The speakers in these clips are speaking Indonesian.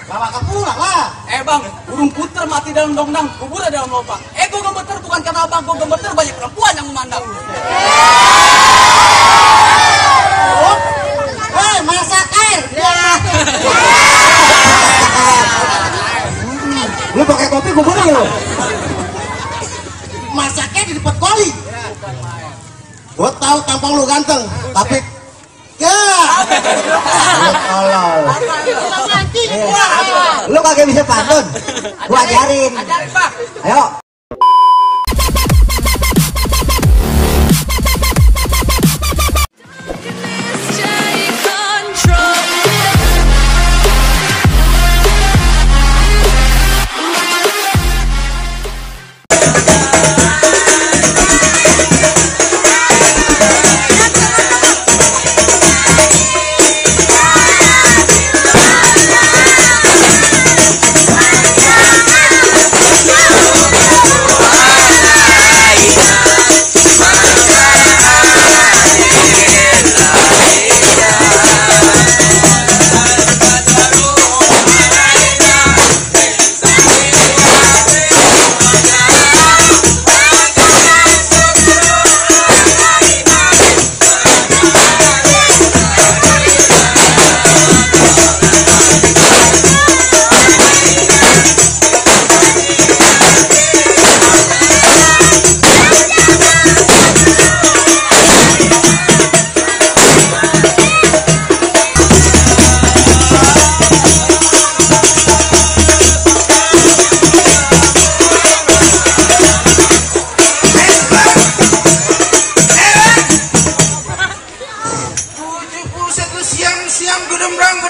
Bawa ke pulang lah. Bang, burung puter mati dalam dongdang, kubur dalam lubang. Gue gemeter bukan karena abang, gue gemeter banyak perempuan yang memandang. Hei, masak air. Lu pakai kopi gue boleh lu. Masaknya di depan koli. Gue tahu tampang lu ganteng, tapi lu kagak bisa pantun. Gua ajarin. Ayo.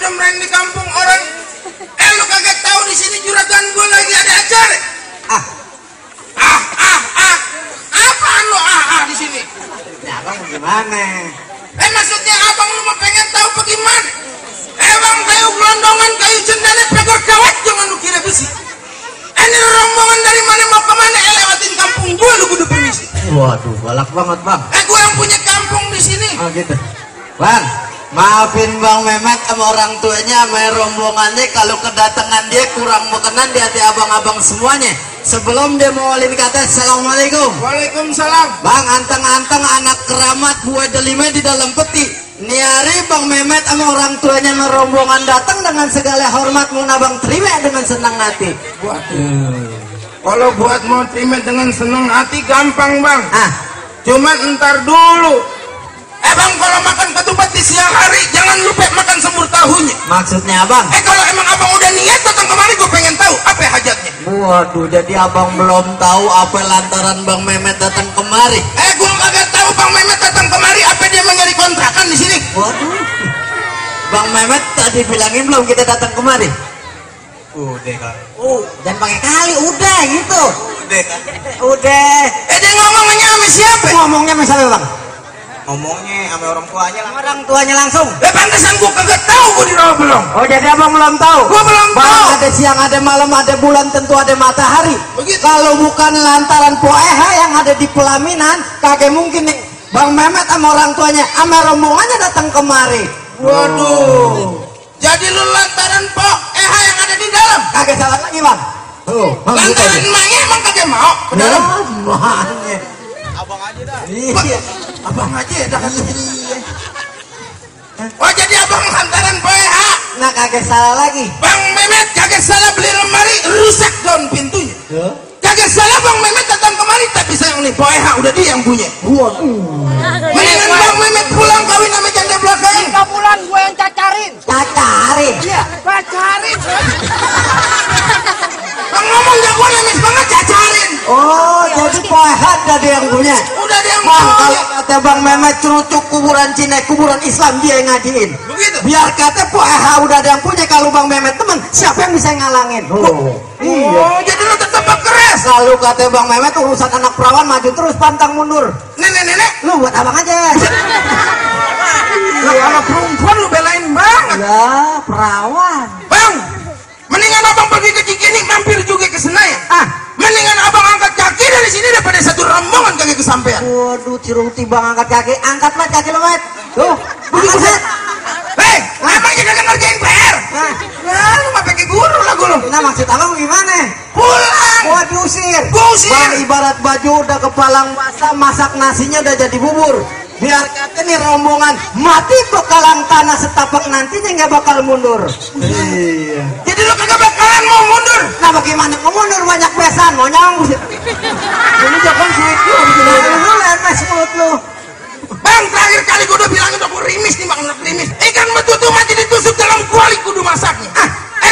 gedembrang di kampung orang. Lu kagak tahu di sini juragan gue lagi ada acara. Apaan lu di sini? Ya abang gimana? Maksudnya abang lu mau pengen tahu bagaimana? Bang, kayu gelondongan, kayu cendana, pegor kawat, jangan lu kira besi. Ini rombongan dari mana mau kemana? Lewatin kampung gue, lu kudu permisi. Waduh, galak banget bang. Gue yang punya kampung di sini. Oh gitu. Bang, maafin Bang Mehmet sama orang tuanya sama rombongannya kalau kedatangan dia kurang berkenan di hati abang-abang semuanya. Sebelum dia mengawali kata assalamualaikum. Waalaikumsalam. Bang, anteng-anteng anak keramat buah delima di dalam peti. Niari Bang Mehmet sama orang tuanya sama rombongan datang dengan segala hormat mau nabang terima dengan senang hati. Kalau buat mau terima dengan senang hati gampang bang. Cuman entar dulu. Bang, kalau makan ketupat di siang hari jangan lupa makan semur tahunya. Maksudnya abang? Kalau emang abang udah niat datang kemari, gue pengen tahu apa hajatnya. Waduh, jadi abang belum tahu apa lantaran Bang Mehmet datang kemari. Gue kagak tahu Bang Mehmet datang kemari apa dia mau nyari kontrakan di sini. Waduh, Bang Mehmet tadi bilangin belum kita datang kemari. Udah kan. Jangan pakai kali, udah gitu. Udah kan. Udah. Dia ngomongnya sama siapa? Ngomongnya sama siapa bang? Ngomongnya sama orang tuanya lah. Orang tuanya langsung. Pantesan gue kagak tahu gue di bawah belum. Oh, jadi abang belum tahu. Gue belum bang, tahu. ada siang, ada malam, ada bulan, tentu ada matahari. Begitu. Kalau bukan lantaran poeha yang ada di pelaminan, kagak mungkin nih Bang Mehmet sama orang tuanya sama rombongannya datang kemari. Waduh. Jadi lu lantaran poeha yang ada di dalam. Kagak salah lagi bang. Lantaran emaknya emang kagak mau ke dalam. Emaknya. Abang aja dah. Iya. Abang aja dah. Oh, jadi abang lantaran poeha. Nah, kagak salah lagi. Bang Mehmet kagak salah beli lemari, rusak daun pintunya. Kagak salah Bang Mehmet datang kemari, tapi sayang nih poeha udah dia yang punya. Mendingan Bang Mehmet pulang kawin sama janda belakang. 3 bulan gue yang cacarin. Cacarin. Iya, pacarin. Bang ngomong jagoan lemes banget, cacarin. Oh, jadi poeha udah dia yang punya. Udah dia yang Bang, punya. kalau kata Bang Mehmet cerucuk kuburan Cina, kuburan Islam dia yang ngadiin. Begitu. Biar kata poeha udah ada yang punya, kalau Bang Mehmet temen, siapa yang bisa ngalangin? Oh, jadi lu tetap keras. Kalau kata Bang Mehmet urusan anak perawan maju terus pantang mundur. Nenek-nenek, Lu buat abang aja. lu anak perempuan lu belain banget. Ya, perawan. Bang, mendingan abang pergi ke Cikini, mampir juga ke Senayan. Mendingan abang angkat kaki dari sini daripada satu rombongan kagak kesampean. Waduh, Ciruti Bang angkat kaki. Angkat Met kaki lu Met. Tuh, angkat Met. Hei, emang kita kan ngerjain PR? Nah, lu mah pakai guru Nah maksud abang gimana? Pulang. Gua diusir. Diusir. Bang ibarat baju udah kepalang basah, masak nasinya udah jadi bubur. Biar kata nih rombongan mati bekalan tanah setapak nantinya nggak bakal mundur. Iya. Jadi lu kagak bakalan mau mundur. Nah bagaimana mau mundur, banyak besan mau nyambung. Ini jangan sih. Lu lemes mulut lu. Bang, terakhir kali gua udah bilang udah gua rimis nih, Bang, udah rimis. Ikan betutu mati ditusuk dalam kuali kudu masaknya.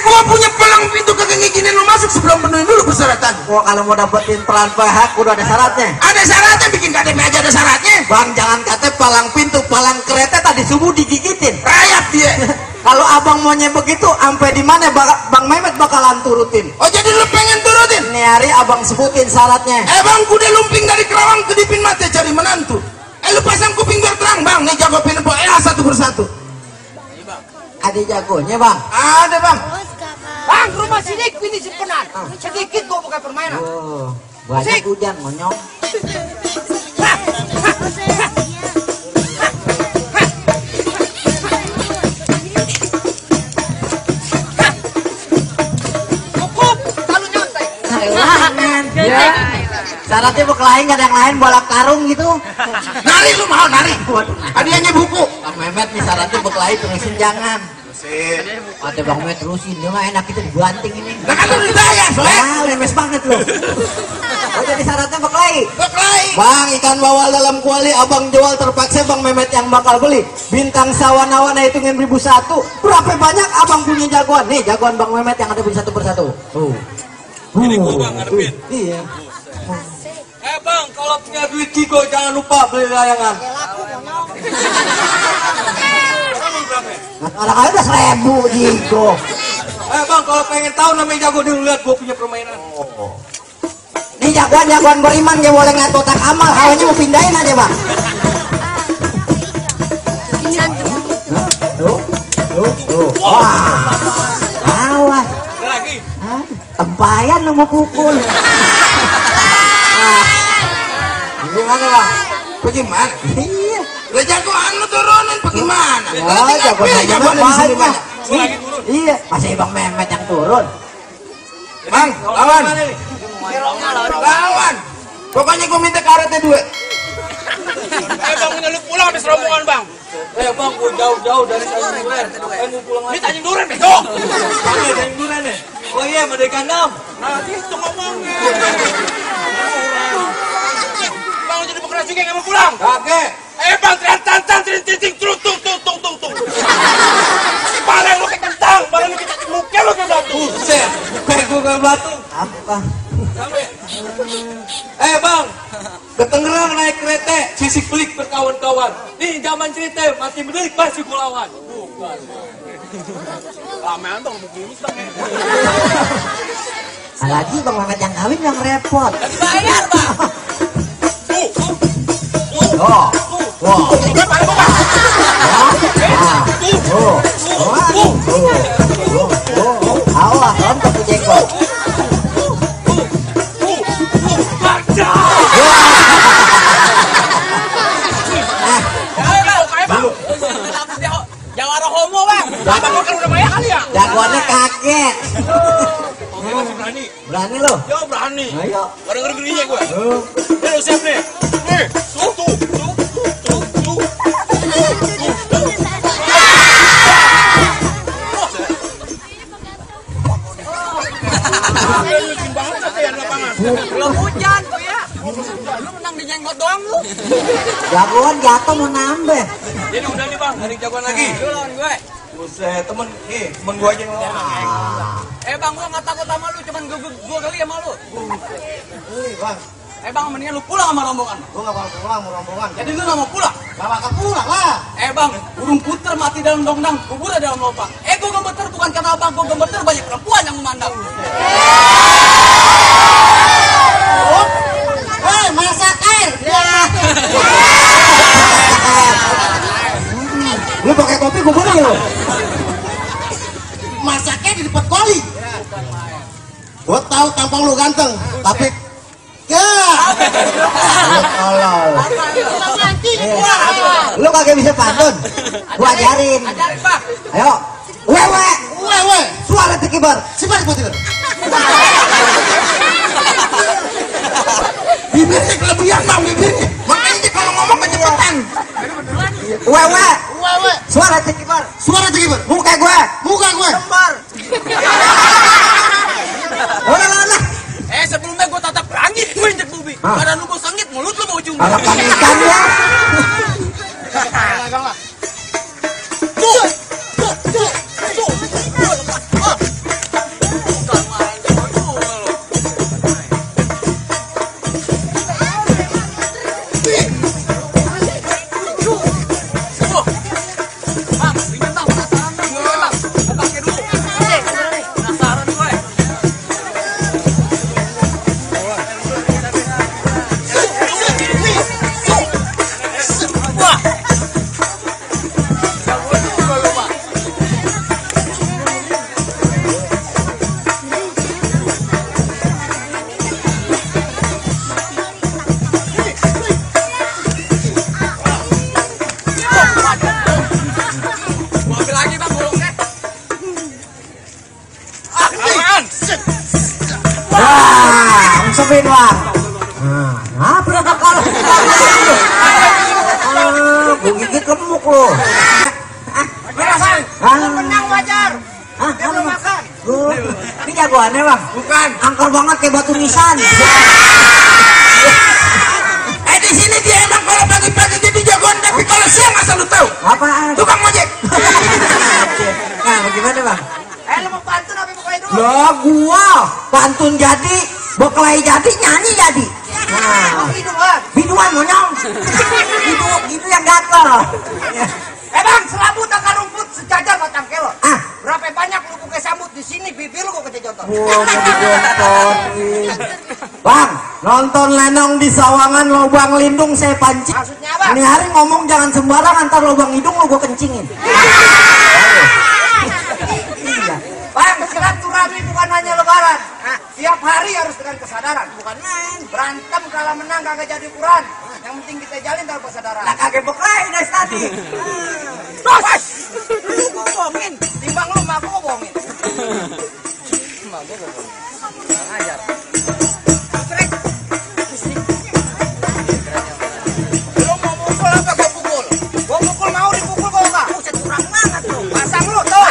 Gua punya pelang pintu kagak ngizinin lu masuk sebelum penuhin dulu persyaratan. Wah kalau mau dapetin peran pihak udah ada syaratnya. Ada syaratnya, bikin KTP aja ada syaratnya. Bang jangan kata palang pintu, palang kereta tadi subuh digigitin. Rayap dia. Kalau abang maunya begitu, sampai di mana Bang Mehmet bakalan turutin. Oh jadi lu pengen turutin? Ini hari abang sebutin syaratnya. Bang, kuda lumping dari Kerawang ke Dipin mati cari menantu. Lu pasang kuping biar terang, Bang. Nih jago film satu persatu. Ada jagonya bang. Ada bang. Bang, rumah sidik ini simpenan. Sedikit gua bukan permainan. Oh, banyak hujan monyong. Cukup, kalau nyantai. Ya. Syaratnya berkelahi nggak ada yang lain, bolak karung gitu. Nari lu mau nari? Hadiahnya buku. Bang Mehmet nih syaratnya berkelahi terusin jangan. Ada Bang Mehmet terusin, dia mah enak kita dibanting ini. Nah kan lu dibayar soalnya. Ah, lemes banget loh. Oh jadi syaratnya berkelahi. Berkelahi. Bang ikan bawal dalam kuali abang jual terpaksa Bang Mehmet yang bakal beli. Bintang sawana-wana hitungin 1001. Berapa banyak abang punya jagoan? Nih jagoan Bang Mehmet yang ada satu persatu. Ini gua bang ngarepin. Iya. Bang, kalau punya duit Jigo jangan lupa beli layangan. Orang-orang udah 1000 Jigo. Bang, kalau pengen tahu namanya jago dulu lihat gua punya permainan. Ini jagoan beriman dia boleh ngatotak amal, hawanya mau pindahin aja bang. Tuh. Wah, awas. Lagi. Tempayan lu mau pukul. Gimana bang? Bagaimana? Iya. Lah jagoan lu turunin bagaimana? Oh, jagoan di sini banyak. Lagi turun. Iya, masih Bang Mehmet yang turun. Bang, lawan. Lawan. Pokoknya gua minta karetnya 2. Bang, ini lu pulang habis rombongan bang. Bang, gua jauh-jauh dari Tanjung Duren. Gua pulang lagi. Ini Tanjung Duren, bego. Ini Tanjung Duren nih. Oh iya, Merdeka 6. Nah, itu ngomongnya. Bang, jadi pekerja juga nggak mau pulang. Kakek. Bang, teriak ting tung. Barang lu kayak kentang, barang lu kayak muka lu kayak batu. Buset, kayak gua kayak batu. Apa? Sampai. Bang, ketengerang naik kereta, sisik pelik berkawan-kawan. Nih zaman cerita, mati mendelik masih gua lawan. Bukan. Ramean dong begini bang. Lagi Bang Mehmet yang kawin yang repot. Bayar, Bang. Awas, rontok tuh jenggot. Jawara homo, Bang. Abang gua kan udah bayar kali ya? Jagoannya kaget. Masih berani? Berani lo? Ya berani. Ayo. Gak denger gerinya gue. Nih lu siap nih. Nih, tuh. Belum hujan tuh ya. Lu menang di jenggot doang lu. Jagoan jatuh mau nambah. Jadi udah nih bang, ada jagoan lagi. Lu lawan gue. Buset, temen gue aja yang lawan. Bang, gua nggak takut sama lu, cuman gua kali sama lu. Bang, Bang, mendingan lu pulang sama rombongan. gua gak bakal pulang mau rombongan. Jadi lu nggak mau pulang? Gak bakal pulang lah. Bang, burung puter mati dalam dongdang, kubur dalam lubang. Gua gemeter bukan karena abang gua gemeter, banyak perempuan yang memandang. Hei, masak air. Lu pakai kopi gua boleh lo. Masaknya di depan koli. Gua tahu tampang lu ganteng, tapi lu kagak bisa pantun. Gua ajarin. Ajarin, Bang. Ayo. Wewe. Suara tekibar. Sifat Bibirnya kelebihan bang, bibirnya. Makanya kalau ngomong kecepatan. Wewe. Suara cekiper. Suara cekiper. Muka gue. Lembar. Udah. Sebelumnya gue tatap langit, gue injek bubi. Karena lu bau sengit, mulut lu bau cumi. Alapan ikan ya. Sepin bang. Nah, berapa kali? Gue gigit lemuk lo. Menang wajar. Kamu makan. Ini jagoannya bang. Bukan. Angker banget kayak batu nisan. Di sini dia emang kalau pagi-pagi jadi jagoan, tapi kalau siang asal lu tahu. Apaan? Tukang ojek. Nah, bagaimana bang? Lu mau pantun apa pokoknya dulu? Lah gua pantun jadi, berkelahi jadi, nyanyi jadi. Nah, biduan monyong. Itu yang gatel. Bang, selambut akar rumput sejajar batang kelot. Ah, Berapa banyak lu pakai sambut di sini, bibir lu kok kejontor. gua mau digontonin. Bang, nonton Lenong di Sawangan lubang lindung saya pancing. Maksudnya apa? Ini hari ngomong jangan sembarangan, ntar lubang hidung lu gua kencingin. Bang, silaturahmi bukan hanya lebaran. Tiap hari harus dengan kesadaran, bukan main. Berantem kalah menang kagak jadi ukuran. Yang penting kita jalin dalam kesadaran. Lah kagak berkelahi dari tadi. Terus, lu bohongin. Timbang lu sama aku bohongin. Ngajar. Lu mau mukul apa gua pukul? Gua mukul mau dipukul kok enggak? Buset kurang banget lu. Pasang lu tuh.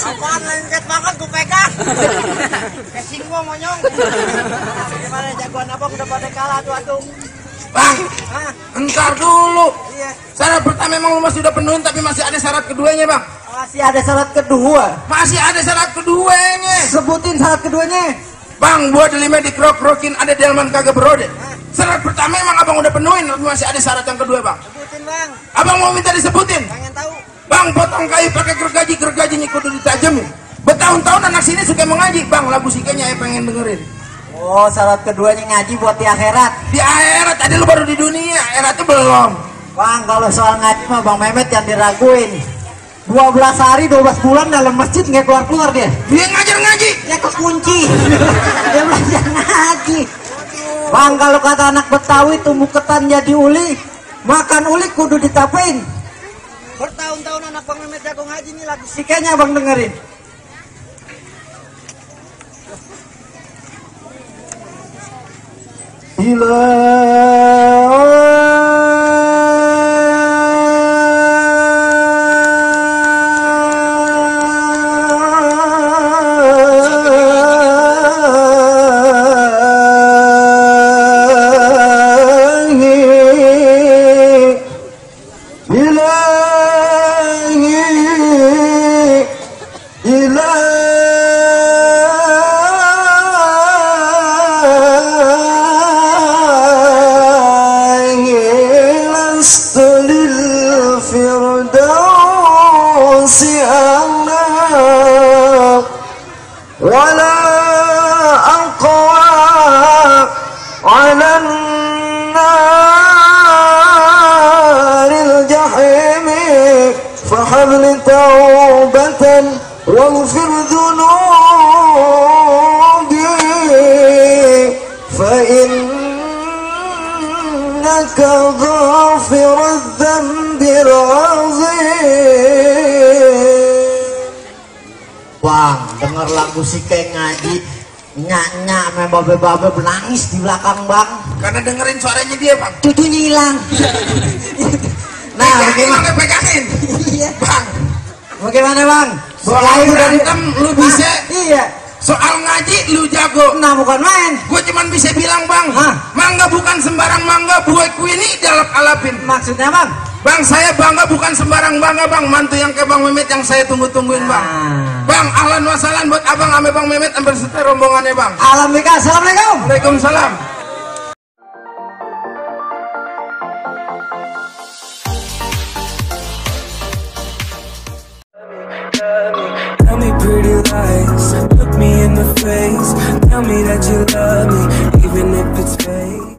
Apaan lengket banget gue pegang. Casing gua monyong. Gimana jagoan abang udah pada kalah tuh. Bang, entar dulu. Iya. Syarat pertama memang lu masih udah penuhin, tapi masih ada syarat keduanya, Bang. Masih ada syarat kedua. Masih ada syarat keduanya. Sebutin syarat keduanya. Bang, buat lima dikrok-krokin ada delman kagak berode. Syarat pertama emang abang udah penuhin, tapi masih ada syarat yang kedua, Bang. Sebutin bang. Abang mau minta disebutin? Pengen tahu. Bang, potong kayu pakai gergajinya kudu ditajemin. Bertahun-tahun anak sini suka mengaji, Bang. Lagu sikanya ya pengen dengerin. Oh, syarat keduanya ngaji buat di akhirat. Di akhirat, tadi lu baru di dunia, akhirat tuh belum. Bang, kalau soal ngaji mah Bang Mehmet yang diraguin. 12 hari 12 bulan dalam masjid nggak keluar dia. Dia ngajar ngaji. Dia kekunci. Dia belajar ngaji. Bang, kalau kata anak Betawi tumbuh ketan jadi uli, makan uli kudu ditapain. Bertahun-tahun anak Bang Mehmet jago ngaji nih lagu sikenya Bang dengerin. ولا أقوى على النار الجحيم فحمل توبة واغفر ذنوبي فإنك غافر الذنب العظيم. Bang, denger lagu si Keng ngaji, nyak-nyak sama babe-babe menangis di belakang Bang. Karena dengerin suaranya dia, Bang. Cucunya hilang. Nah, bagaimana? Pegangin. Iya. Bang, Bagaimana Bang? soal berantem lu bisa, Iya. soal ngaji lu jago. Nah, bukan main. Gue cuman bisa bilang, Bang, Hah? mangga bukan sembarang mangga, buah ini dalap-alapin. Maksudnya Bang? Bang, saya bangga bukan sembarang bangga, Bang. Mantu yang kayak Bang Mehmet yang saya tunggu-tungguin, Bang. Bang, ahlan wasalan buat abang ame Bang Mehmet sampai serta rombongannya, Bang. Alhamdulillah. Assalamualaikum. Waalaikumsalam. Tell me pretty lies, look me in the face. Tell me that you love me, even if it's fake.